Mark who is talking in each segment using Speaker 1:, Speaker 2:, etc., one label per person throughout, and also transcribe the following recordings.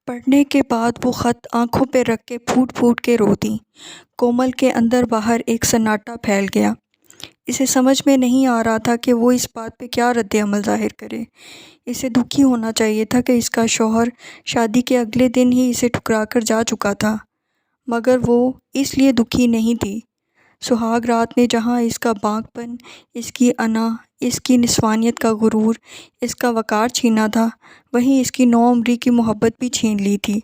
Speaker 1: پڑھنے کے بعد وہ خط آنکھوں پہ رکھ کے پھوٹ پھوٹ کے رو دیں۔ کومل کے اندر باہر ایک سناٹا پھیل گیا۔ اسے سمجھ میں نہیں آ رہا تھا کہ وہ اس بات پہ کیا رد عمل ظاہر کرے۔ اسے دکھی ہونا چاہیے تھا کہ اس کا شوہر شادی کے اگلے دن ہی اسے ٹھکرا کر جا چکا تھا، مگر وہ اس لیے دکھی نہیں تھی۔ سہاگ رات نے جہاں اس کا بانک پن، اس کی انا، اس کی نسوانیت کا غرور، اس کا وقار چھینا تھا، وہیں اس کی نوعمری کی محبت بھی چھین لی تھی۔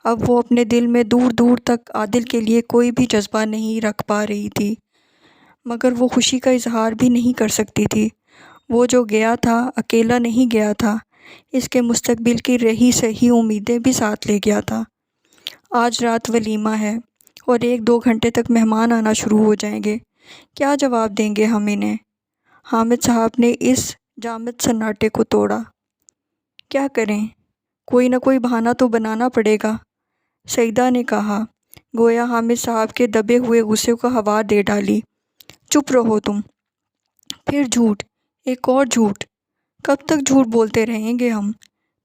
Speaker 1: اب وہ اپنے دل میں دور دور تک عادل کے لیے کوئی بھی جذبہ نہیں رکھ پا رہی تھی، مگر وہ خوشی کا اظہار بھی نہیں کر سکتی تھی۔ وہ جو گیا تھا اکیلا نہیں گیا تھا، اس کے مستقبل کی رہی سہی امیدیں بھی ساتھ لے گیا تھا۔ آج رات ولیمہ ہے اور 1-2 گھنٹے تک مہمان آنا شروع ہو جائیں گے، کیا جواب دیں گے ہم انہیں؟ حامد صاحب نے اس جامد سناٹے کو توڑا۔ کیا کریں؟ کوئی نہ کوئی بہانہ تو بنانا پڑے گا، سعیدہ نے کہا، گویا حامد صاحب کے دبے ہوئے غصے کو ہوا دے ڈالی۔ چپ رہو تم۔ پھر جھوٹ، ایک اور جھوٹ۔ کب تک جھوٹ بولتے رہیں گے ہم؟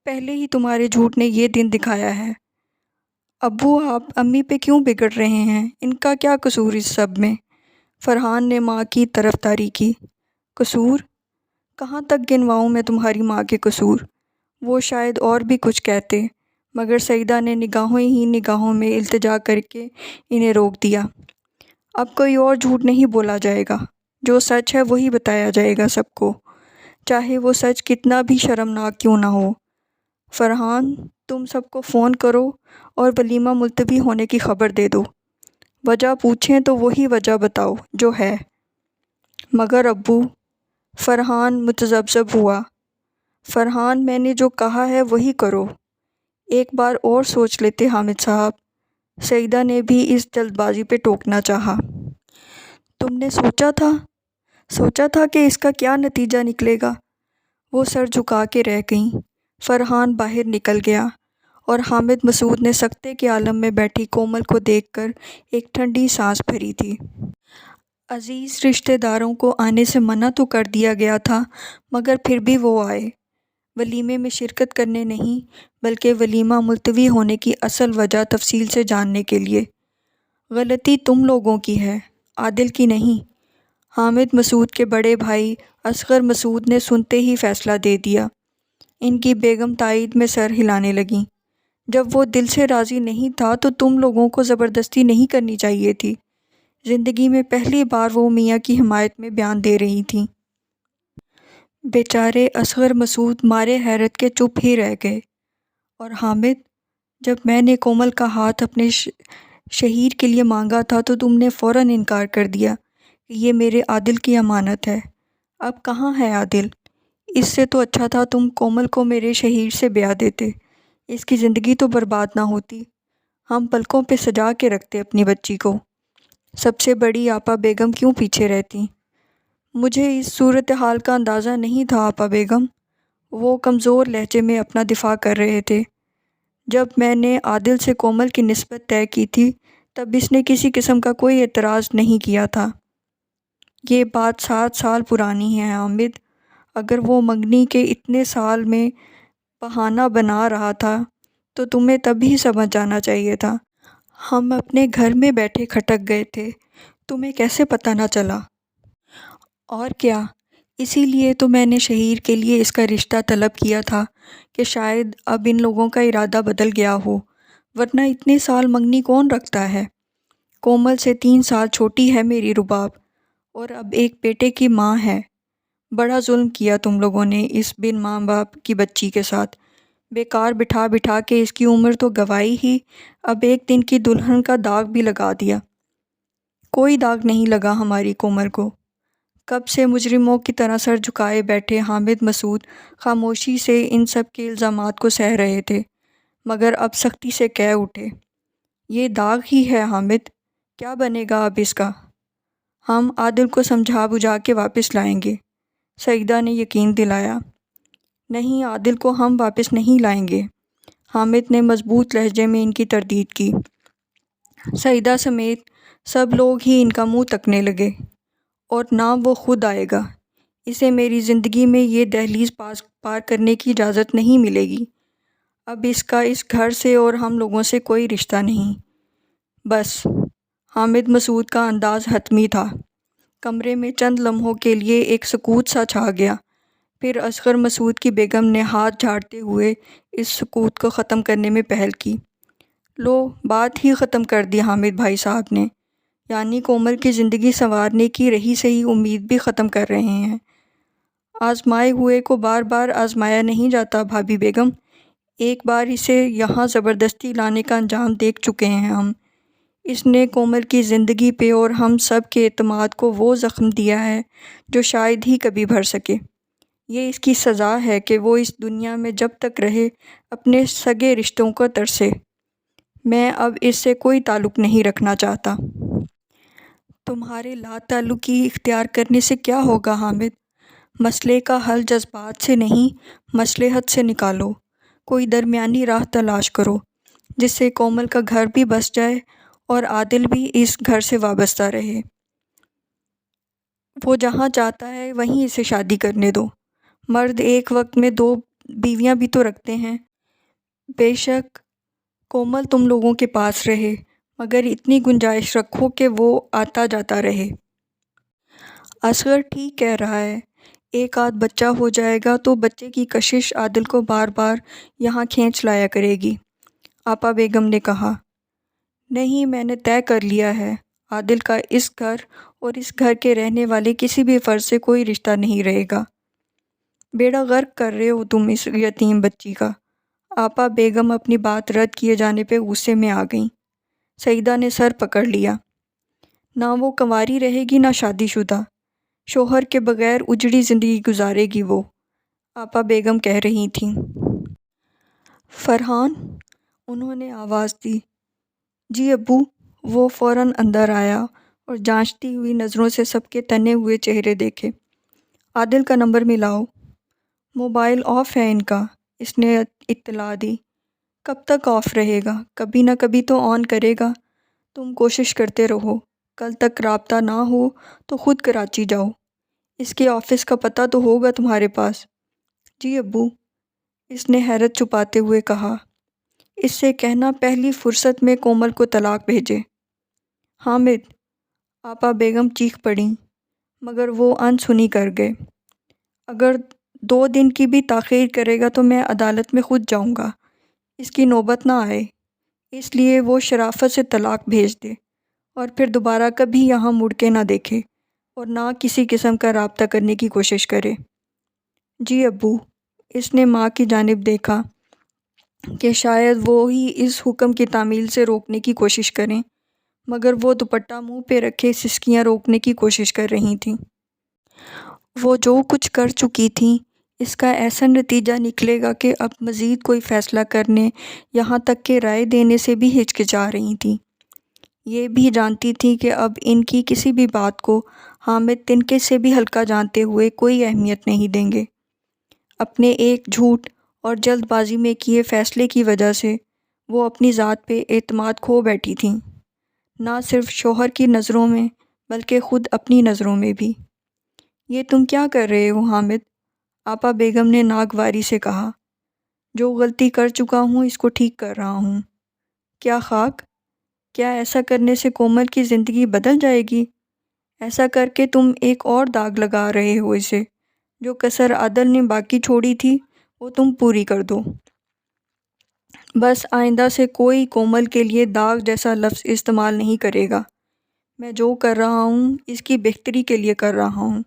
Speaker 1: پہلے ہی تمہارے جھوٹ نے یہ دن دکھایا ہے۔ ابو آپ امی پہ کیوں بگڑ رہے ہیں؟ ان کا کیا قصور اس سب میں؟ فرحان نے ماں کی طرفداری کی۔ قصور؟ کہاں تک گنواؤں میں تمہاری ماں کے قصور؟ وہ شاید اور بھی کچھ کہتے، مگر سعیدہ نے نگاہوں ہی نگاہوں میں التجا کر کے انہیں روک دیا۔ اب کوئی اور جھوٹ نہیں بولا جائے گا، جو سچ ہے وہی بتایا جائے گا سب کو، چاہے وہ سچ کتنا بھی شرمناک کیوں نہ ہو۔ فرحان، تم سب کو فون کرو اور ولیمہ ملتوی ہونے کی خبر دے دو۔ وجہ پوچھیں تو وہی وجہ بتاؤ جو ہے۔ مگر ابو، فرحان متذبذب ہوا۔ فرحان، میں نے جو کہا ہے وہی کرو، ایک بار اور سوچ لیتے حامد صاحب۔ سعیدہ نے بھی اس جلد بازی پہ ٹوکنا چاہا۔ تم نے سوچا تھا کہ اس کا کیا نتیجہ نکلے گا؟ وہ سر جھکا کے رہ گئیں۔ فرحان باہر نکل گیا اور حامد مسعود نے سکتے کے عالم میں بیٹھی کومل کو دیکھ کر ایک ٹھنڈی سانس بھری تھی۔ عزیز رشتہ داروں کو آنے سے منع تو کر دیا گیا تھا، مگر پھر بھی وہ آئے، ولیمے میں شرکت کرنے نہیں بلکہ ولیمہ ملتوی ہونے کی اصل وجہ تفصیل سے جاننے کے لیے۔ غلطی تم لوگوں کی ہے، عادل کی نہیں۔ حامد مسعود کے بڑے بھائی اصغر مسعود نے سنتے ہی فیصلہ دے دیا۔ ان کی بیگم تائید میں سر ہلانے لگیں۔ جب وہ دل سے راضی نہیں تھا تو تم لوگوں کو زبردستی نہیں کرنی چاہیے تھی۔ زندگی میں پہلی بار وہ میاں کی حمایت میں بیان دے رہی تھیں۔ بیچارے اصغر مسعود مارے حیرت کے چپ ہی رہ گئے۔ اور حامد، جب میں نے کومل کا ہاتھ اپنے شہیر کے لیے مانگا تھا تو تم نے فوراً انکار کر دیا کہ یہ میرے عادل کی امانت ہے۔ اب کہاں ہے عادل؟ اس سے تو اچھا تھا تم کومل کو میرے شہیر سے بیاہ دیتے، اس کی زندگی تو برباد نہ ہوتی۔ ہم پلکوں پہ سجا کے رکھتے اپنی بچی کو۔ سب سے بڑی آپا بیگم کیوں پیچھے رہتی؟ مجھے اس صورتحال کا اندازہ نہیں تھا آپا بیگم، وہ کمزور لہجے میں اپنا دفاع کر رہے تھے۔ جب میں نے عادل سے کومل کی نسبت طے کی تھی تب اس نے کسی قسم کا کوئی اعتراض نہیں کیا تھا۔ یہ بات 7 سال پرانی ہے حامد، اگر وہ منگنی کے اتنے سال میں بہانہ بنا رہا تھا تو تمہیں تب ہی سمجھ جانا چاہیے تھا۔ ہم اپنے گھر میں بیٹھے کھٹک گئے تھے، تمہیں کیسے پتہ نہ چلا؟ اور کیا، اسی لیے تو میں نے شہیر کے لیے اس کا رشتہ طلب کیا تھا کہ شاید اب ان لوگوں کا ارادہ بدل گیا ہو، ورنہ اتنے سال منگنی کون رکھتا ہے؟ کومل سے 3 سال چھوٹی ہے میری رباب، اور اب ایک بیٹے کی ماں ہے۔ بڑا ظلم کیا تم لوگوں نے اس بن ماں باپ کی بچی کے ساتھ، بیکار بٹھا بٹھا کے اس کی عمر تو گوائی ہی، اب ایک دن کی دلہن کا داغ بھی لگا دیا۔ کوئی داغ نہیں لگا ہماری کومل کو۔ کب سے مجرموں کی طرح سر جھکائے بیٹھے حامد مسعود خاموشی سے ان سب کے الزامات کو سہ رہے تھے، مگر اب سختی سے کہہ اٹھے، یہ داغ ہی ہے حامد، کیا بنے گا اب اس کا؟ ہم عادل کو سمجھا بجھا کے واپس لائیں گے، سعیدہ نے یقین دلایا۔ نہیں، عادل کو ہم واپس نہیں لائیں گے، حامد نے مضبوط لہجے میں ان کی تردید کی۔ سعیدہ سمیت سب لوگ ہی ان کا منہ تکنے لگے۔ اور نہ وہ خود آئے گا، اسے میری زندگی میں یہ دہلیز پار کرنے کی اجازت نہیں ملے گی۔ اب اس کا اس گھر سے اور ہم لوگوں سے کوئی رشتہ نہیں، بس۔ حامد مسعود کا انداز حتمی تھا۔ کمرے میں چند لمحوں کے لیے ایک سکوت سا چھا گیا، پھر اصغر مسعود کی بیگم نے ہاتھ جھاڑتے ہوئے اس سکوت کو ختم کرنے میں پہل کی۔ لو، بات ہی ختم کر دی حامد بھائی صاحب نے، یعنی کومل کی زندگی سنوارنے کی رہی سہی امید بھی ختم کر رہے ہیں۔ آزمائے ہوئے کو بار بار آزمایا نہیں جاتا بھابھی بیگم، ایک بار اسے یہاں زبردستی لانے کا انجام دیکھ چکے ہیں ہم۔ اس نے کومل کی زندگی پہ اور ہم سب کے اعتماد کو وہ زخم دیا ہے جو شاید ہی کبھی بھر سکے۔ یہ اس کی سزا ہے کہ وہ اس دنیا میں جب تک رہے اپنے سگے رشتوں کو ترسے۔ میں اب اس سے کوئی تعلق نہیں رکھنا چاہتا۔ تمہارے لا تعلقی اختیار کرنے سے کیا ہوگا حامد؟ مسئلے کا حل جذبات سے نہیں، مصلحت سے نکالو۔ کوئی درمیانی راہ تلاش کرو جس سے کومل کا گھر بھی بس جائے اور عادل بھی اس گھر سے وابستہ رہے۔ وہ جہاں چاہتا ہے وہیں اسے شادی کرنے دو۔ مرد ایک وقت میں 2 بیویاں بھی تو رکھتے ہیں۔ بے شک کومل تم لوگوں کے پاس رہے، مگر اتنی گنجائش رکھو کہ وہ آتا جاتا رہے۔ اصغر ٹھیک کہہ رہا ہے، ایک آدھ بچہ ہو جائے گا تو بچے کی کشش عادل کو بار بار یہاں کھینچ لایا کرے گی، آپا بیگم نے کہا۔ نہیں، میں نے طے کر لیا ہے، عادل کا اس گھر اور اس گھر کے رہنے والے کسی بھی فرد سے کوئی رشتہ نہیں رہے گا۔ بیڑا غرق کر رہے ہو تم اس یتیم بچی کا۔ آپا بیگم اپنی بات رد کیے جانے پہ غصے میں آ گئیں۔ سعیدہ نے سر پکڑ لیا۔ نہ وہ کنواری رہے گی نہ شادی شدہ، شوہر کے بغیر اجڑی زندگی گزارے گی وہ، آپا بیگم کہہ رہی تھیں۔ فرحان، انہوں نے آواز دی۔ جی ابو۔ وہ فوراً اندر آیا اور جانچتی ہوئی نظروں سے سب کے تنے ہوئے چہرے دیکھے۔ عادل کا نمبر ملاؤ۔ موبائل آف ہے ان کا، اس نے اطلاع دی۔ کب تک آف رہے گا؟ کبھی نہ کبھی تو آن کرے گا۔ تم کوشش کرتے رہو، کل تک رابطہ نہ ہو تو خود کراچی جاؤ۔ اس کے آفس کا پتہ تو ہوگا تمہارے پاس؟ جی ابو، اس نے حیرت چھپاتے ہوئے کہا۔ اس سے کہنا پہلی فرصت میں کومل کو طلاق بھیجے۔ حامد، آپا بیگم چیخ پڑیں، مگر وہ انسنی کر گئے۔ اگر 2 دن کی بھی تاخیر کرے گا تو میں عدالت میں خود جاؤں گا، اس کی نوبت نہ آئے، اس لیے وہ شرافت سے طلاق بھیج دے اور پھر دوبارہ کبھی یہاں مڑ کے نہ دیکھے اور نہ کسی قسم کا رابطہ کرنے کی کوشش کرے۔ جی ابو، اس نے ماں کی جانب دیکھا کہ شاید وہ ہی اس حکم کی تعمیل سے روکنے کی کوشش کریں، مگر وہ دوپٹہ منہ پہ رکھے سسکیاں روکنے کی کوشش کر رہی تھیں۔ وہ جو کچھ کر چکی تھیں، اس کا ایسا نتیجہ نکلے گا کہ اب مزید کوئی فیصلہ کرنے، یہاں تک کہ رائے دینے سے بھی ہچکچا رہی تھیں۔ یہ بھی جانتی تھیں کہ اب ان کی کسی بھی بات کو حامد تنکے سے بھی ہلکا جانتے ہوئے کوئی اہمیت نہیں دیں گے۔ اپنے ایک جھوٹ اور جلد بازی میں کیے فیصلے کی وجہ سے وہ اپنی ذات پہ اعتماد کھو بیٹھی تھیں، نہ صرف شوہر کی نظروں میں بلکہ خود اپنی نظروں میں بھی۔ یہ تم کیا کر رہے ہو حامد؟ آپا بیگم نے ناگواری سے کہا۔ جو غلطی کر چکا ہوں اس کو ٹھیک کر رہا ہوں۔ کیا خاک؟ کیا ایسا کرنے سے کومل کی زندگی بدل جائے گی؟ ایسا کر کے تم ایک اور داغ لگا رہے ہو اسے، جو کسر عادل نے باقی چھوڑی تھی وہ تم پوری کر دو۔ بس آئندہ سے کوئی کومل کے لیے داغ جیسا لفظ استعمال نہیں کرے گا۔ میں جو کر رہا ہوں اس کی بہتری کے لیے کر رہا ہوں،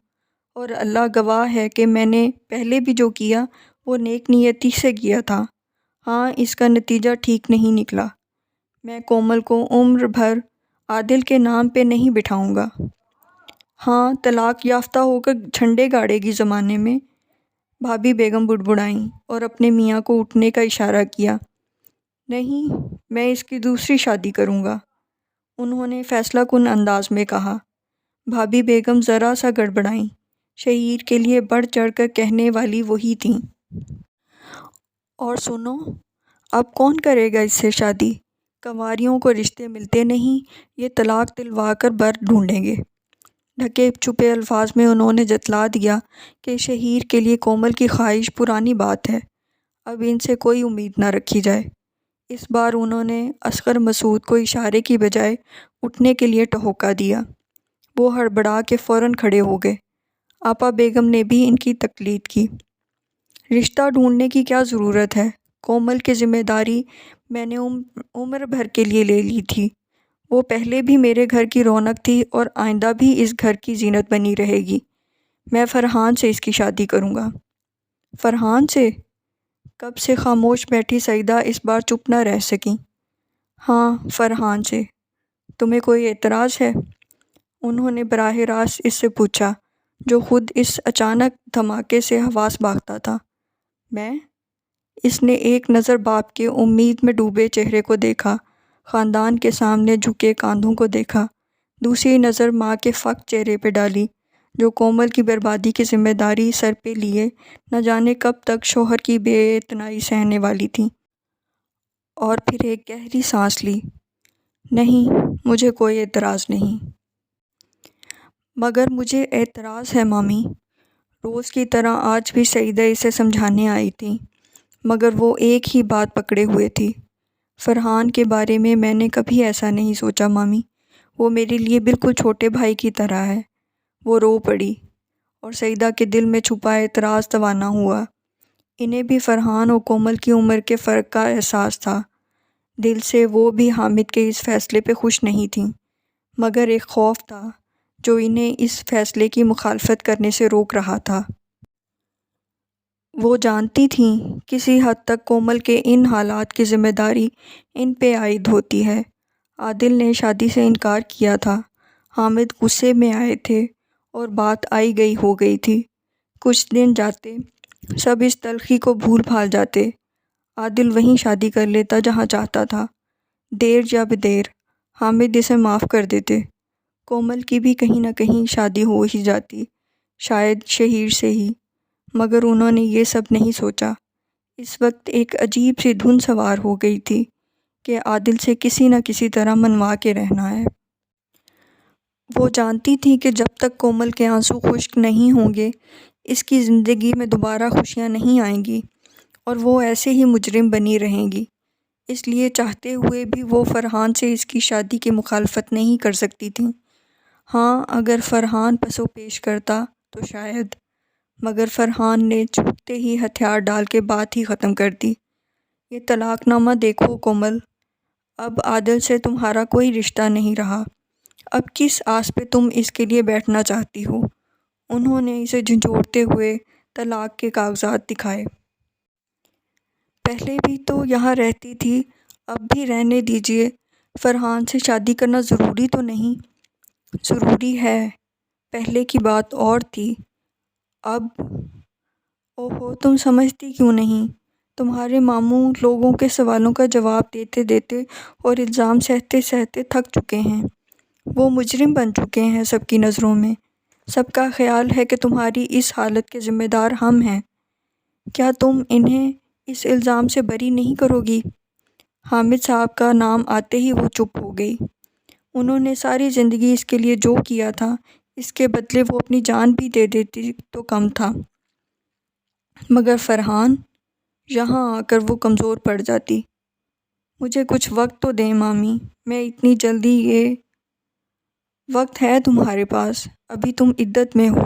Speaker 1: اور اللہ گواہ ہے کہ میں نے پہلے بھی جو کیا وہ نیک نیتی سے کیا تھا۔ ہاں، اس کا نتیجہ ٹھیک نہیں نکلا۔ میں کومل کو عمر بھر عادل کے نام پہ نہیں بٹھاؤں گا۔ ہاں، طلاق یافتہ ہو کر جھنڈے گاڑے گی زمانے میں، بھابھی بیگم بڑبڑائیں اور اپنے میاں کو اٹھنے کا اشارہ کیا۔ نہیں، میں اس کی دوسری شادی کروں گا، انہوں نے فیصلہ کن انداز میں کہا۔ بھابھی بیگم ذرا سا گڑبڑائیں، شہیر کے لیے بڑھ چڑھ کر کہنے والی وہی تھیں۔ اور سنو، اب کون کرے گا اس سے شادی؟ کنواریوں کو رشتے ملتے نہیں، یہ طلاق دلوا کر بر ڈھونڈیں گے۔ ڈھکے چھپے الفاظ میں انہوں نے جتلا دیا کہ شہیر کے لیے کومل کی خواہش پرانی بات ہے، اب ان سے کوئی امید نہ رکھی جائے۔ اس بار انہوں نے اصغر مسعود کو اشارے کی بجائے اٹھنے کے لیے ٹہوکا دیا۔ وہ ہڑبڑا کے فوراً کھڑے ہو گئے۔ آپا بیگم نے بھی ان کی تقلید کی۔ رشتہ ڈھونڈنے کی کیا ضرورت ہے؟ کومل کی ذمہ داری میں نے عمر بھر کے لیے لے لی تھی۔ وہ پہلے بھی میرے گھر کی رونق تھی اور آئندہ بھی اس گھر کی زینت بنی رہے گی۔ میں فرحان سے اس کی شادی کروں گا۔ فرحان سے؟ کب سے خاموش بیٹھی سعیدہ اس بار چپ نہ رہ سکیں۔ ہاں، فرحان سے۔ تمہیں کوئی اعتراض ہے؟ انہوں نے براہ راست اس سے پوچھا، جو خود اس اچانک دھماکے سے حواس باختہ تھا۔ میں؟ اس نے ایک نظر باپ کے امید میں ڈوبے چہرے کو دیکھا، خاندان کے سامنے جھکے کاندھوں کو دیکھا، دوسری نظر ماں کے فقر چہرے پہ ڈالی، جو کومل کی بربادی کی ذمہ داری سر پہ لیے نہ جانے کب تک شوہر کی بے اعتنائی سہنے والی تھی، اور پھر ایک گہری سانس لی۔ نہیں، مجھے کوئی اعتراض نہیں۔ مگر مجھے اعتراض ہے مامی۔ روز کی طرح آج بھی سعیدہ اسے سمجھانے آئی تھی، مگر وہ ایک ہی بات پکڑے ہوئے تھی۔ فرحان کے بارے میں نے کبھی ایسا نہیں سوچا مامی۔ وہ میرے لیے بالکل چھوٹے بھائی کی طرح ہے۔ وہ رو پڑی، اور سعیدہ کے دل میں چھپا اعتراض توانا ہوا۔ انہیں بھی فرحان اور کومل کی عمر کے فرق کا احساس تھا۔ دل سے وہ بھی حامد کے اس فیصلے پہ خوش نہیں تھیں، مگر ایک خوف تھا جو انہیں اس فیصلے کی مخالفت کرنے سے روک رہا تھا۔ وہ جانتی تھیں کسی حد تک کومل کے ان حالات کی ذمہ داری ان پہ عائد ہوتی ہے۔ عادل نے شادی سے انکار کیا تھا، حامد غصے میں آئے تھے، اور بات آئی گئی ہو گئی تھی۔ کچھ دن جاتے، سب اس تلخی کو بھول بھال جاتے۔ عادل وہیں شادی کر لیتا جہاں چاہتا تھا۔ دیر یا بدیر حامد اسے معاف کر دیتے۔ کومل کی بھی کہیں نہ کہیں شادی ہو ہی جاتی، شاید شہیر سے ہی، مگر انہوں نے یہ سب نہیں سوچا۔ اس وقت ایک عجیب سی دھن سوار ہو گئی تھی کہ عادل سے کسی نہ کسی طرح منوا کے رہنا ہے۔ وہ جانتی تھی کہ جب تک کومل کے آنسو خشک نہیں ہوں گے، اس کی زندگی میں دوبارہ خوشیاں نہیں آئیں گی، اور وہ ایسے ہی مجرم بنی رہیں گی۔ اس لیے چاہتے ہوئے بھی وہ فرحان سے اس کی شادی کی مخالفت نہیں کر سکتی تھیں۔ ہاں، اگر فرحان پس و پیش کرتا تو شاید، مگر فرحان نے چھوٹتے ہی ہتھیار ڈال کے بات ہی ختم کر دی۔ یہ طلاق نامہ دیکھو کومل، اب عادل سے تمہارا کوئی رشتہ نہیں رہا۔ اب کس آس پہ تم اس کے لیے بیٹھنا چاہتی ہو؟ انہوں نے اسے جھنجھوڑتے ہوئے طلاق کے کاغذات دکھائے۔ پہلے بھی تو یہاں رہتی تھی، اب بھی رہنے دیجیے۔ فرحان سے شادی کرنا ضروری تو نہیں؟ ضروری ہے، پہلے کی بات اور تھی، اب؟ اوہو، تم سمجھتی کیوں نہیں؟ تمہارے ماموں لوگوں کے سوالوں کا جواب دیتے دیتے اور الزام سہتے سہتے تھک چکے ہیں۔ وہ مجرم بن چکے ہیں سب کی نظروں میں۔ سب کا خیال ہے کہ تمہاری اس حالت کے ذمہ دار ہم ہیں۔ کیا تم انہیں اس الزام سے بری نہیں کرو گی؟ حامد صاحب کا نام آتے ہی وہ چپ ہو گئی۔ انہوں نے ساری زندگی اس کے لیے جو کیا تھا، اس کے بدلے وہ اپنی جان بھی دے دیتی تو کم تھا۔ مگر فرحان، یہاں آ کر وہ کمزور پڑ جاتی۔ مجھے کچھ وقت تو دیں مامی، میں اتنی جلدی یہ وقت ہے تمہارے پاس، ابھی تم عدت میں ہو۔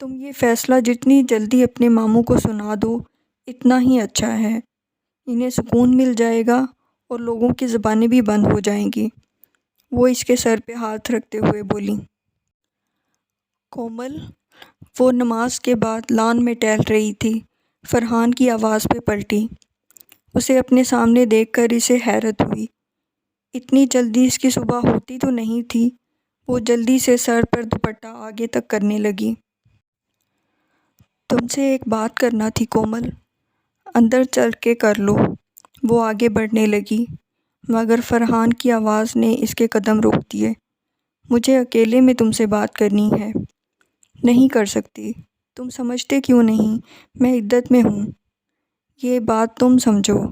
Speaker 1: تم یہ فیصلہ جتنی جلدی اپنے ماموں کو سنا دو، اتنا ہی اچھا ہے۔ انہیں سکون مل جائے گا اور لوگوں کی زبانیں بھی بند ہو جائیں گی۔ وہ اس کے سر پہ ہاتھ رکھتے ہوئے بولی۔ کومل، وہ نماز کے بعد لان میں ٹہل رہی تھی، فرحان کی آواز پہ پلٹی۔ اسے اپنے سامنے دیکھ کر اسے حیرت ہوئی۔ اتنی جلدی اس کی صبح ہوتی تو نہیں تھی۔ وہ جلدی سے سر پر دوپٹہ آگے تک کرنے لگی۔ تم سے ایک بات کرنا تھی کومل، اندر چل کے کر لو۔ وہ آگے بڑھنے لگی، مگر فرحان کی آواز نے اس کے قدم روک دیے۔ مجھے اکیلے میں تم سے بات کرنی ہے۔ نہیں کر سکتی، تم سمجھتے کیوں نہیں؟ میں عدت میں ہوں۔ یہ بات تم سمجھو،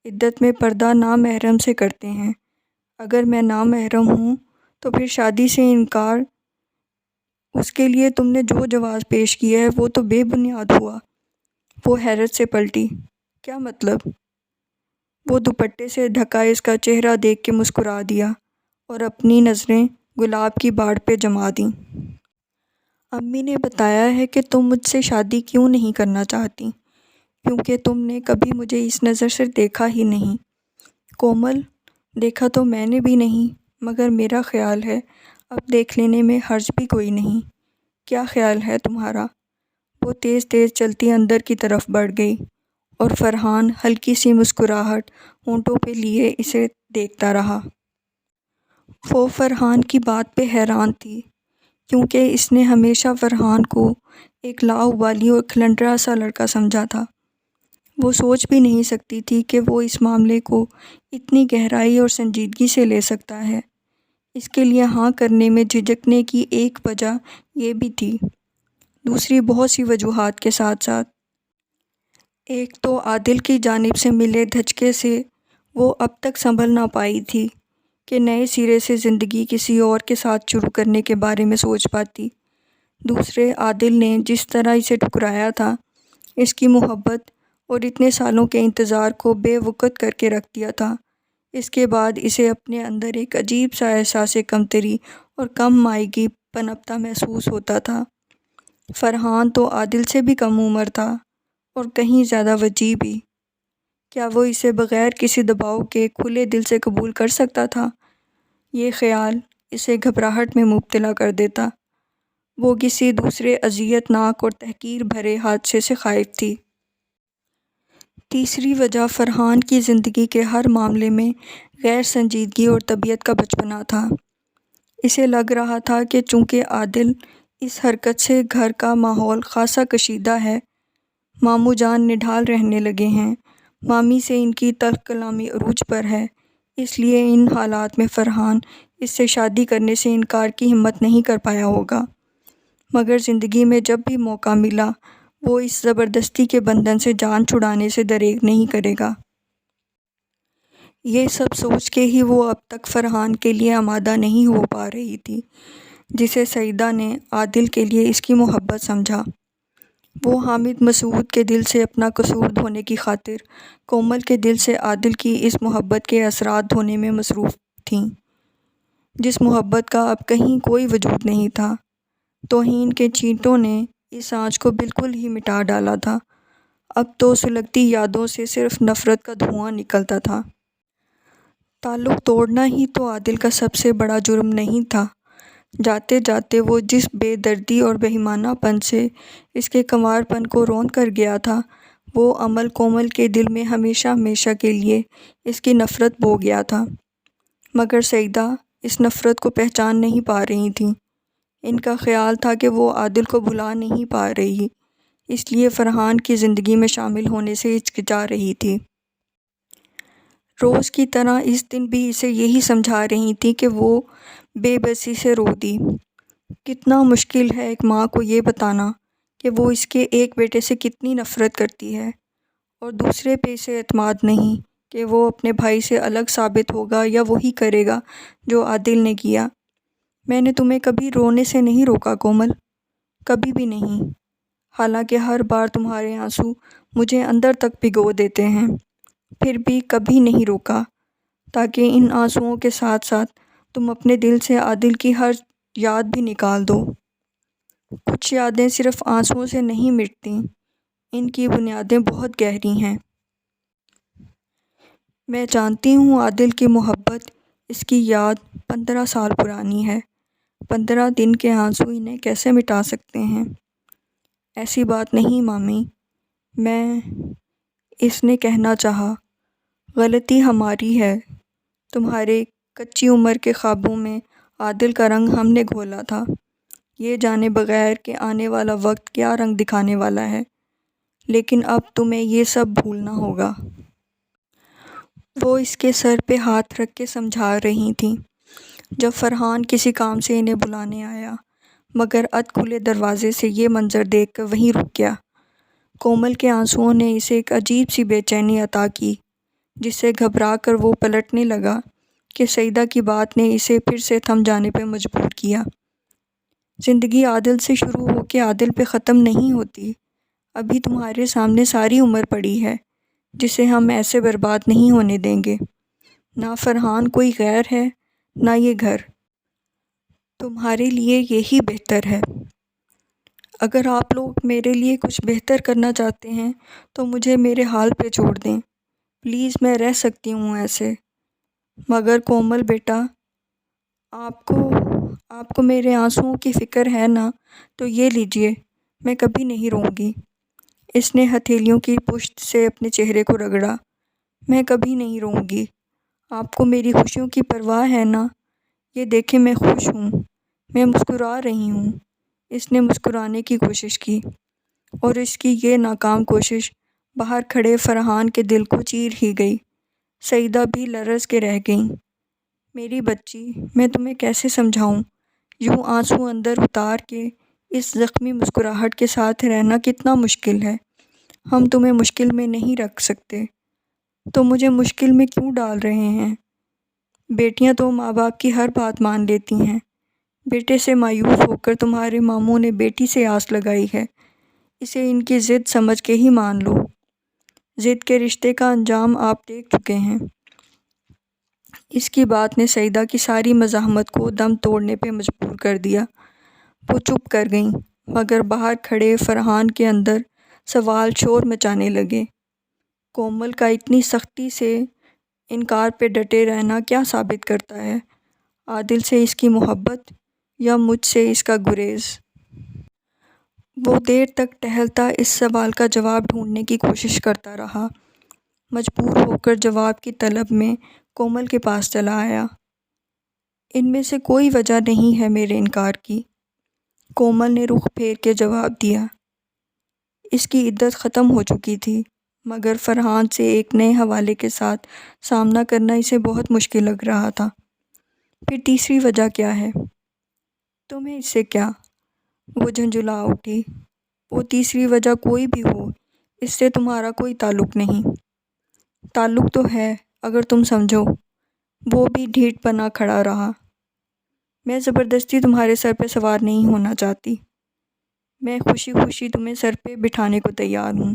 Speaker 1: عدت میں پردہ نامحرم سے کرتے ہیں۔ اگر میں نامحرم ہوں تو پھر شادی سے انکار، اس کے لیے تم نے جو جواز پیش کیا ہے وہ تو بے بنیاد ہوا۔ وہ حیرت سے پلٹی۔ کیا مطلب؟ وہ دوپٹے سے ڈھکا اس کا چہرہ دیکھ کے مسکرا دیا اور اپنی نظریں گلاب کی باڑ پہ جما دیں۔ امی نے بتایا ہے کہ تم مجھ سے شادی کیوں نہیں کرنا چاہتی، کیونکہ تم نے کبھی مجھے اس نظر سے دیکھا ہی نہیں۔ کومل، دیکھا تو میں نے بھی نہیں، مگر میرا خیال ہے اب دیکھ لینے میں حرج بھی کوئی نہیں۔ کیا خیال ہے تمہارا؟ وہ تیز تیز چلتی اندر کی طرف بڑھ گئی اور فرحان ہلکی سی مسکراہٹ ہونٹوں پہ لیے اسے دیکھتا رہا۔ وہ فرحان کی بات پہ حیران تھی، کیونکہ اس نے ہمیشہ فرحان کو ایک لاابالی اور کھلنڈرا سا لڑکا سمجھا تھا۔ وہ سوچ بھی نہیں سکتی تھی کہ وہ اس معاملے کو اتنی گہرائی اور سنجیدگی سے لے سکتا ہے۔ اس کے لیے ہاں کرنے میں جھجکنے کی ایک وجہ یہ بھی تھی، دوسری بہت سی وجوہات کے ساتھ ساتھ۔ ایک تو عادل کی جانب سے ملے دھچکے سے وہ اب تک سنبھل نہ پائی تھی کہ نئے سرے سے زندگی کسی اور کے ساتھ شروع کرنے کے بارے میں سوچ پاتی۔ دوسرے، عادل نے جس طرح اسے ٹھکرایا تھا، اس کی محبت اور اتنے سالوں کے انتظار کو بے وقت کر کے رکھ دیا تھا۔ اس کے بعد اسے اپنے اندر ایک عجیب سا احساس کمتری اور کم مائگی پنپتا محسوس ہوتا تھا۔ فرحان تو عادل سے بھی کم عمر تھا اور کہیں زیادہ وجیح بھی۔ کیا وہ اسے بغیر کسی دباؤ کے کھلے دل سے قبول کر سکتا تھا؟ یہ خیال اسے گھبراہٹ میں مبتلا کر دیتا۔ وہ کسی دوسرے اذیت ناک اور تحقیر بھرے حادثے سے خائف تھی۔ تیسری وجہ فرحان کی زندگی کے ہر معاملے میں غیر سنجیدگی اور طبیعت کا بچپنا تھا۔ اسے لگ رہا تھا کہ چونکہ عادل اس حرکت سے گھر کا ماحول خاصا کشیدہ ہے، ماموں جان نڈھال رہنے لگے ہیں، مامی سے ان کی تلخ کلامی عروج پر ہے، اس لیے ان حالات میں فرحان اس سے شادی کرنے سے انکار کی ہمت نہیں کر پایا ہوگا۔ مگر زندگی میں جب بھی موقع ملا وہ اس زبردستی کے بندھن سے جان چھڑانے سے دریغ نہیں کرے گا۔ یہ سب سوچ کے ہی وہ اب تک فرحان کے لیے آمادہ نہیں ہو پا رہی تھی، جسے سعیدہ نے عادل کے لیے اس کی محبت سمجھا۔ وہ حامد مسعود کے دل سے اپنا قصور دھونے کی خاطر کومل کے دل سے عادل کی اس محبت کے اثرات دھونے میں مصروف تھیں، جس محبت کا اب کہیں کوئی وجود نہیں تھا۔ توہین کے چینٹوں نے اس آنچ کو بالکل ہی مٹا ڈالا تھا، اب تو سلگتی یادوں سے صرف نفرت کا دھواں نکلتا تھا۔ تعلق توڑنا ہی تو عادل کا سب سے بڑا جرم نہیں تھا۔ جاتے جاتے وہ جس بے دردی اور بہیمانہ پن سے اس کے کنوار پن کو روند کر گیا تھا، وہ عمل کومل کے دل میں ہمیشہ ہمیشہ کے لیے اس کی نفرت بو گیا تھا۔ مگر سعیدہ اس نفرت کو پہچان نہیں پا رہی تھیں۔ ان کا خیال تھا کہ وہ عادل کو بھلا نہیں پا رہی، اس لیے فرحان کی زندگی میں شامل ہونے سے ہچکچا رہی تھی۔ روز کی طرح اس دن بھی اسے یہی سمجھا رہی تھی کہ وہ بے بسی سے رو دی۔ کتنا مشکل ہے ایک ماں کو یہ بتانا کہ وہ اس کے ایک بیٹے سے کتنی نفرت کرتی ہے، اور دوسرے پہ اسے اعتماد نہیں کہ وہ اپنے بھائی سے الگ ثابت ہوگا یا وہی کرے گا جو عادل نے کیا۔ میں نے تمہیں کبھی رونے سے نہیں روکا کومل، کبھی بھی نہیں، حالانکہ ہر بار تمہارے آنسو مجھے اندر تک بھگو دیتے ہیں، پھر بھی کبھی نہیں روکا، تاکہ ان آنسوؤں کے ساتھ ساتھ تم اپنے دل سے عادل کی ہر یاد بھی نکال دو۔ کچھ یادیں صرف آنسوؤں سے نہیں مٹتیں، ان کی بنیادیں بہت گہری ہیں۔ میں جانتی ہوں عادل کی محبت، اس کی یاد 15 سال پرانی ہے، 15 دن کے آنسو انہیں کیسے مٹا سکتے ہیں؟ ایسی بات نہیں مامی، اس نے کہنا چاہا، غلطی ہماری ہے، تمہارے کچی عمر کے خوابوں میں عادل کا رنگ ہم نے گھولا تھا، یہ جانے بغیر کہ آنے والا وقت کیا رنگ دکھانے والا ہے، لیکن اب تمہیں یہ سب بھولنا ہوگا۔ وہ اس کے سر پہ ہاتھ رکھ کے سمجھا رہی تھیں جب فرحان کسی کام سے انہیں بلانے آیا، مگر اد کھلے دروازے سے یہ منظر دیکھ کر وہیں رک گیا۔ کومل کے آنسوؤں نے اسے ایک عجیب سی بے چینی عطا کی، جس سے گھبرا کر وہ پلٹنے لگا کہ سعیدہ کی بات نے اسے پھر سے تھم جانے پہ مجبور کیا۔ زندگی عادل سے شروع ہو کے عادل پہ ختم نہیں ہوتی، ابھی تمہارے سامنے ساری عمر پڑی ہے، جسے ہم ایسے برباد نہیں ہونے دیں گے۔ نہ فرحان کوئی غیر ہے، نہ یہ گھر۔ تمہارے لیے یہی بہتر ہے۔ اگر آپ لوگ میرے لیے کچھ بہتر کرنا چاہتے ہیں تو مجھے میرے حال پہ چھوڑ دیں۔ پلیز، میں رہ سکتی ہوں ایسے۔ مگر کومل بیٹا، آپ کو میرے آنسوؤں کی فکر ہے نا، تو یہ لیجئے، میں کبھی نہیں روں گی۔ اس نے ہتھیلیوں کی پشت سے اپنے چہرے کو رگڑا۔ میں کبھی نہیں روں گی۔ آپ کو میری خوشیوں کی پرواہ ہے نا؟ یہ دیکھیں، میں خوش ہوں، میں مسکرا رہی ہوں۔ اس نے مسکرانے کی کوشش کی، اور اس کی یہ ناکام کوشش باہر کھڑے فرحان کے دل کو چیر ہی گئی۔ سعیدہ بھی لرز کے رہ گئیں۔ میری بچی، میں تمہیں کیسے سمجھاؤں؟ یوں آنسو اندر اتار کے اس زخمی مسکراہٹ کے ساتھ رہنا کتنا مشکل ہے۔ ہم تمہیں مشکل میں نہیں رکھ سکتے، تو مجھے مشکل میں کیوں ڈال رہے ہیں؟ بیٹیاں تو ماں باپ کی ہر بات مان لیتی ہیں۔ بیٹے سے مایوس ہو کر تمہارے ماموں نے بیٹی سے آس لگائی ہے، اسے ان کی ضد سمجھ کے ہی مان لو۔ ضد کے رشتے کا انجام آپ دیکھ چکے ہیں۔ اس کی بات نے سعیدہ کی ساری مزاحمت کو دم توڑنے پہ مجبور کر دیا۔ وہ چپ کر گئیں، مگر باہر کھڑے فرحان کے اندر سوال شور مچانے لگے۔ کومل کا اتنی سختی سے انکار پہ ڈٹے رہنا کیا ثابت کرتا ہے؟ عادل سے اس کی محبت یا مجھ سے اس کا گریز؟ وہ دیر تک ٹہلتا اس سوال کا جواب ڈھونڈنے کی کوشش کرتا رہا۔ مجبور ہو کر جواب کی طلب میں کومل کے پاس چلا آیا۔ ان میں سے کوئی وجہ نہیں ہے میرے انکار کی، کومل نے رخ پھیر کے جواب دیا۔ اس کی عدت ختم ہو چکی تھی، مگر فرحان سے ایک نئے حوالے کے ساتھ سامنا کرنا اسے بہت مشکل لگ رہا تھا۔ پھر تیسری وجہ کیا ہے؟ تمہیں اس سے کیا؟ وہ جھنجھلا اٹھی۔ وہ تیسری وجہ کوئی بھی ہو، اس سے تمہارا کوئی تعلق نہیں۔ تعلق تو ہے، اگر تم سمجھو۔ وہ بھی ڈھیٹ بنا کھڑا رہا۔ میں زبردستی تمہارے سر پہ سوار نہیں ہونا چاہتی۔ میں خوشی خوشی تمہیں سر پہ بٹھانے کو تیار ہوں۔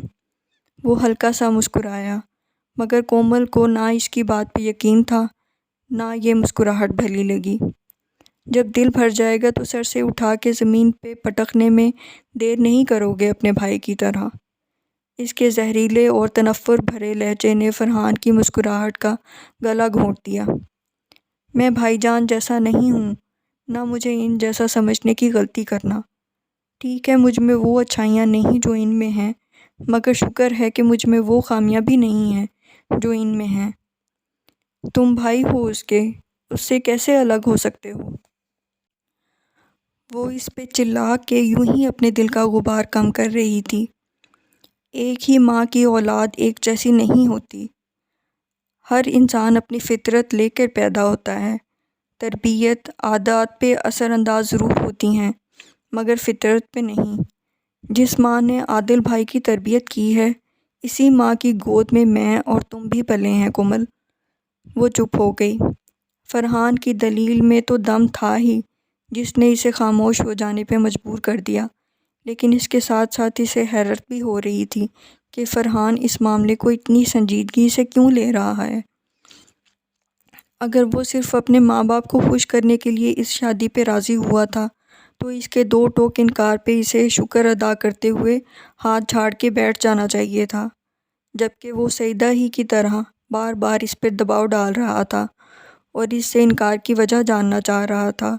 Speaker 1: وہ ہلکا سا مسکرایا، مگر کومل کو نہ اس کی بات پہ یقین تھا، نہ یہ مسکراہٹ بھلی لگی۔ جب دل بھر جائے گا تو سر سے اٹھا کے زمین پہ پٹکنے میں دیر نہیں کرو گے اپنے بھائی کی طرح۔ اس کے زہریلے اور تنفر بھرے لہجے نے فرحان کی مسکراہٹ کا گلا گھونٹ دیا۔ میں بھائی جان جیسا نہیں ہوں، نہ مجھے ان جیسا سمجھنے کی غلطی کرنا۔ ٹھیک ہے، مجھ میں وہ اچھائیاں نہیں جو ان میں ہیں، مگر شکر ہے کہ مجھ میں وہ خامیاں بھی نہیں ہیں جو ان میں ہیں۔ تم بھائی ہو اس سے کیسے الگ ہو سکتے ہو؟ وہ اس پہ چلا کے یوں ہی اپنے دل کا غبار کم کر رہی تھی۔ ایک ہی ماں کی اولاد ایک جیسی نہیں ہوتی۔ ہر انسان اپنی فطرت لے کر پیدا ہوتا ہے۔ تربیت، عادات پہ اثر انداز ضرور ہوتی ہیں، مگر فطرت پہ نہیں۔ جس ماں نے عادل بھائی کی تربیت کی ہے، اسی ماں کی گود میں میں اور تم بھی پلے ہیں کومل۔ وہ چپ ہو گئی۔ فرحان کی دلیل میں تو دم تھا ہی، جس نے اسے خاموش ہو جانے پہ مجبور کر دیا، لیکن اس کے ساتھ ساتھ اسے حیرت بھی ہو رہی تھی کہ فرحان اس معاملے کو اتنی سنجیدگی سے کیوں لے رہا ہے۔ اگر وہ صرف اپنے ماں باپ کو خوش کرنے کے لیے اس شادی پہ راضی ہوا تھا تو اس کے دو ٹوک انکار پہ اسے شکر ادا کرتے ہوئے ہاتھ جھاڑ کے بیٹھ جانا چاہیے تھا، جبکہ وہ سعیدہ ہی کی طرح بار بار اس پہ دباؤ ڈال رہا تھا اور اس سے انکار کی وجہ جاننا چاہ رہا تھا۔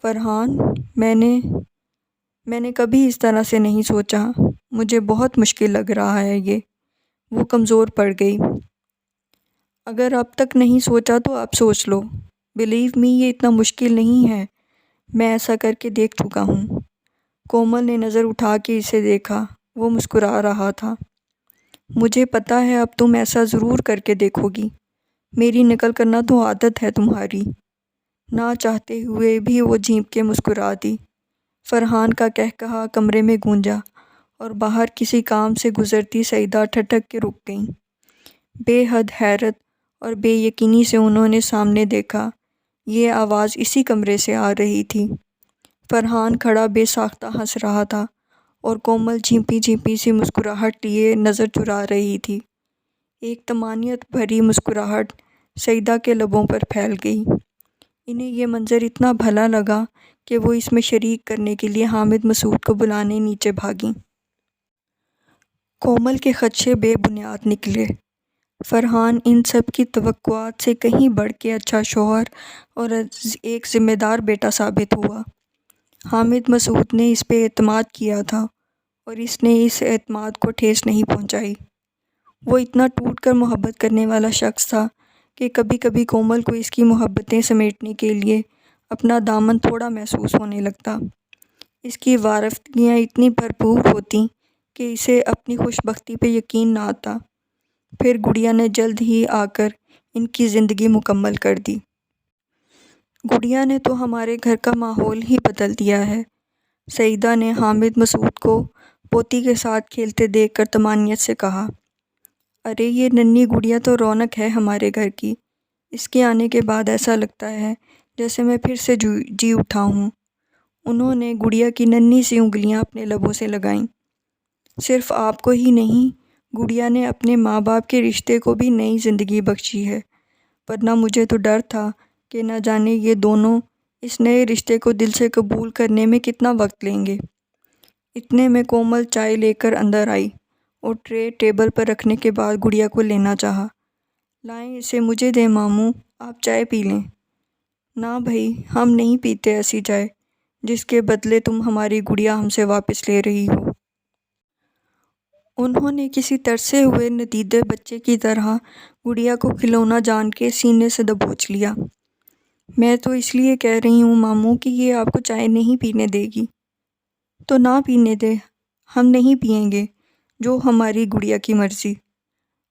Speaker 1: فرحان، میں نے کبھی اس طرح سے نہیں سوچا، مجھے بہت مشکل لگ رہا ہے یہ۔ وہ کمزور پڑ گئی۔ اگر اب تک نہیں سوچا تو اب سوچ لو، بلیو می، یہ اتنا مشکل نہیں ہے، میں ایسا کر کے دیکھ چکا ہوں۔ کومل نے نظر اٹھا کے اسے دیکھا، وہ مسکرا رہا تھا۔ مجھے پتہ ہے اب تم ایسا ضرور کر کے دیکھو گی، میری نقل کرنا تو عادت ہے تمہاری۔ نہ چاہتے ہوئے بھی وہ جھینپ کے مسکرا دی۔ فرحان کا قہقہا کمرے میں گونجا اور باہر کسی کام سے گزرتی سعیدہ ٹھٹک کے رک گئیں۔ بے حد حیرت اور بے یقینی سے انہوں نے سامنے دیکھا، یہ آواز اسی کمرے سے آ رہی تھی۔ فرحان کھڑا بے ساختہ ہنس رہا تھا اور کومل جھیپی جھیپی سی مسکراہٹ لیے نظر چرا رہی تھی۔ ایک طمانینت بھری مسکراہٹ سعیدہ کے لبوں پر پھیل گئی۔ انہیں یہ منظر اتنا بھلا لگا کہ وہ اس میں شریک کرنے کے لیے حامد مسعود کو بلانے نیچے بھاگیں۔ کومل کے خدشے بے بنیاد نکلے۔ فرحان ان سب کی توقعات سے کہیں بڑھ کے اچھا شوہر اور ایک ذمہ دار بیٹا ثابت ہوا۔ حامد مسعود نے اس پہ اعتماد کیا تھا اور اس نے اس اعتماد کو ٹھیس نہیں پہنچائی۔ وہ اتنا ٹوٹ کر محبت کرنے والا شخص تھا کہ کبھی کبھی کومل کو اس کی محبتیں سمیٹنے کے لیے اپنا دامن تھوڑا محسوس ہونے لگتا۔ اس کی وارفتگیاں اتنی بھرپور ہوتیں کہ اسے اپنی خوش بختی پہ یقین نہ آتا۔ پھر گڑیا نے جلد ہی آ کر ان کی زندگی مکمل کر دی۔ گڑیا نے تو ہمارے گھر کا ماحول ہی بدل دیا ہے، سعیدہ نے حامد مسعود کو پوتی کے ساتھ کھیلتے دیکھ کر طمانینت سے کہا۔ ارے یہ ننھی گڑیا تو رونق ہے ہمارے گھر کی، اس کے آنے کے بعد ایسا لگتا ہے جیسے میں پھر سے جی اٹھا ہوں۔ انہوں نے گڑیا کی ننھی سی انگلیاں اپنے لبوں سے لگائیں۔ صرف آپ کو ہی نہیں، گڑیا نے اپنے ماں باپ کے رشتے کو بھی نئی زندگی بخشی ہے، ورنہ مجھے تو ڈر تھا کہ نہ جانے یہ دونوں اس نئے رشتے کو دل سے قبول کرنے میں کتنا وقت لیں گے۔ اتنے میں کومل چائے لے کر اندر آئی اور ٹرے ٹیبل پر رکھنے کے بعد گڑیا کو لینا چاہا۔ لائیں اسے مجھے دیں ماموں، آپ چائے پی لیں۔ نہ بھائی، ہم نہیں پیتے ایسی چائے جس کے بدلے تم ہماری گڑیا ہم سے واپس لے رہی ہو۔ انہوں نے کسی ترسے ہوئے ندیدے بچے کی طرح گڑیا کو کھلونا جان کے سینے سے دبوچ لیا۔ میں تو اس لیے کہہ رہی ہوں ماموں کہ یہ آپ کو چائے نہیں پینے دے گی۔ تو نہ پینے دے، ہم نہیں پئیں گے، جو ہماری گڑیا کی مرضی۔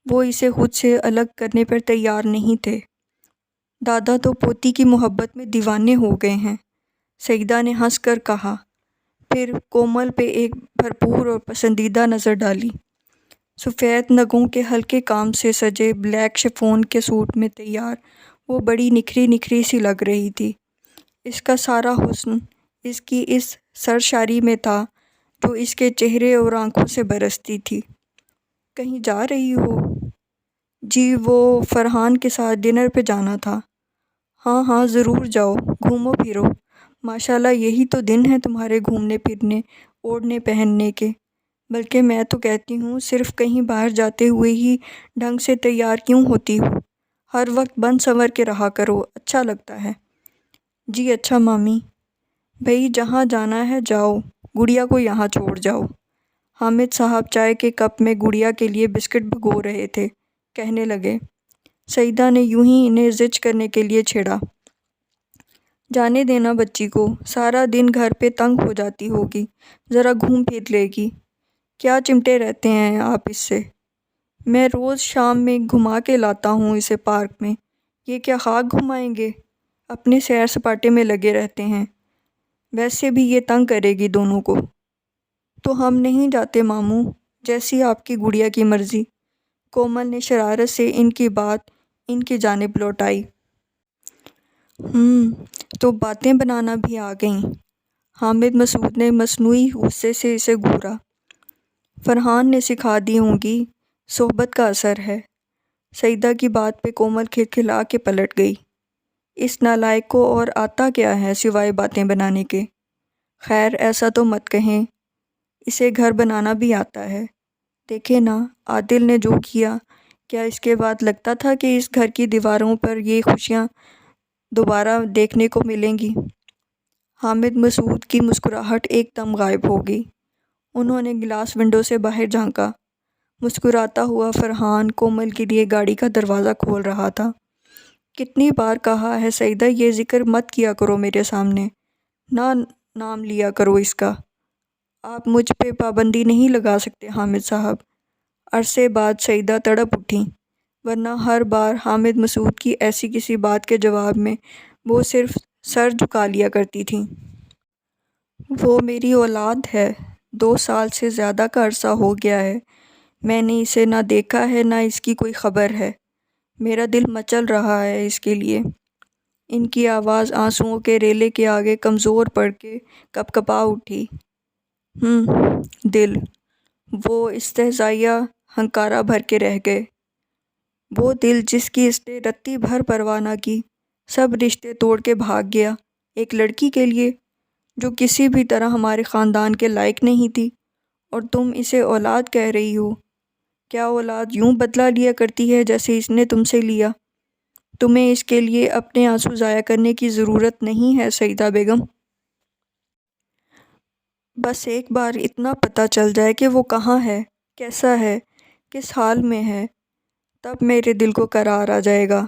Speaker 1: وہ اسے خود سے الگ کرنے پر تیار نہیں تھے۔ دادا تو پوتی کی محبت میں دیوانے ہو گئے ہیں، سعیدہ نے ہنس کر کہا، پھر کومل پہ ایک بھرپور اور پسندیدہ نظر ڈالی۔ سفید نگوں کے ہلکے کام سے سجے بلیک شفون کے سوٹ میں تیار وہ بڑی نکھری نکھری سی لگ رہی تھی۔ اس کا سارا حسن اس کی اس سرشاری میں تھا جو اس کے چہرے اور آنکھوں سے برستی تھی۔ کہیں جا رہی ہو؟ جی، وہ فرحان کے ساتھ ڈنر پہ جانا تھا۔ ہاں ہاں ضرور جاؤ، گھومو پھرو، ماشاءاللہ یہی تو دن ہیں تمہارے گھومنے پھرنے، اوڑھنے پہننے کے۔ بلکہ میں تو کہتی ہوں صرف کہیں باہر جاتے ہوئے ہی ڈھنگ سے تیار کیوں ہوتی ہو؟ ہر وقت بن سنور کے رہا کرو، اچھا لگتا ہے۔ جی اچھا مامی۔ بھئی جہاں جانا ہے جاؤ، گڑیا کو یہاں چھوڑ جاؤ۔ حامد صاحب چائے کے کپ میں گڑیا کے لیے بسکٹ بھگو رہے تھے، کہنے لگے۔ سعیدہ نے یوں ہی انہیں زج کرنے کے لیے چھیڑا۔ جانے دینا بچی کو، سارا دن گھر پہ تنگ ہو جاتی ہوگی، ذرا گھوم پھر لے گی۔ کیا چمٹے رہتے ہیں آپ اس سے؟ میں روز شام میں گھما کے لاتا ہوں اسے پارک میں، یہ کیا خاک گھمائیں گے؟ اپنے سیر سپاٹے میں لگے رہتے ہیں، ویسے بھی یہ تنگ کرے گی دونوں کو۔ تو ہم نہیں جاتے ماموں، جیسی آپ کی گڑیا کی مرضی۔ کومل نے شرارت سے ان کی بات ان کی جانب لوٹائی۔ تو باتیں بنانا بھی آ گئیں؟ حامد مسعود نے مصنوعی غصے سے اسے گھورا۔ فرحان نے سکھا دی ہوں گی، صحبت کا اثر ہے۔ سعیدہ کی بات پہ کومل کھلکھلا کے پلٹ گئی۔ اس نالائق کو اور آتا کیا ہے سوائے باتیں بنانے کے؟ خیر ایسا تو مت کہیں، اسے گھر بنانا بھی آتا ہے۔ دیکھے نا عادل نے جو کیا، کیا اس کے بعد لگتا تھا کہ اس گھر کی دیواروں پر یہ خوشیاں دوبارہ دیکھنے کو ملیں گی؟ حامد مسعود کی مسکراہٹ ایک دم غائب ہو گئی۔ انہوں نے گلاس ونڈو سے باہر جھانکا۔ مسکراتا ہوا فرحان کومل کے لیے گاڑی کا دروازہ کھول رہا تھا۔ کتنی بار کہا ہے سعیدہ یہ ذکر مت کیا کرو میرے سامنے، نہ نام لیا کرو اس کا۔ آپ مجھ پہ پابندی نہیں لگا سکتے حامد صاحب۔ عرصے بعد سعیدہ تڑپ اٹھیں، ورنہ ہر بار حامد مسعود کی ایسی کسی بات کے جواب میں وہ صرف سر جھکا لیا کرتی تھیں۔ وہ میری اولاد ہے، 2 سال سے زیادہ کا عرصہ ہو گیا ہے میں نے اسے نہ دیکھا ہے نہ اس کی کوئی خبر ہے۔ میرا دل مچل رہا ہے اس کے لیے۔ ان کی آواز آنسوؤں کے ریلے کے آگے کمزور پڑ کے کپ کپا اٹھی۔ دل، وہ استہزائیہ ہنکارہ بھر کے رہ گئے۔ وہ دل جس کی اس نے رتی بھر پرواہ نہ کی، سب رشتے توڑ کے بھاگ گیا، ایک لڑکی کے لیے جو کسی بھی طرح ہمارے خاندان کے لائق نہیں تھی، اور تم اسے اولاد کہہ رہی ہو۔ کیا اولاد یوں بدلہ لیا کرتی ہے جیسے اس نے تم سے لیا؟ تمہیں اس کے لیے اپنے آنسو ضائع کرنے کی ضرورت نہیں ہے سعیدہ بیگم۔ بس ایک بار اتنا پتہ چل جائے کہ وہ کہاں ہے، کیسا ہے، کس حال میں ہے، تب میرے دل کو قرار آ جائے گا۔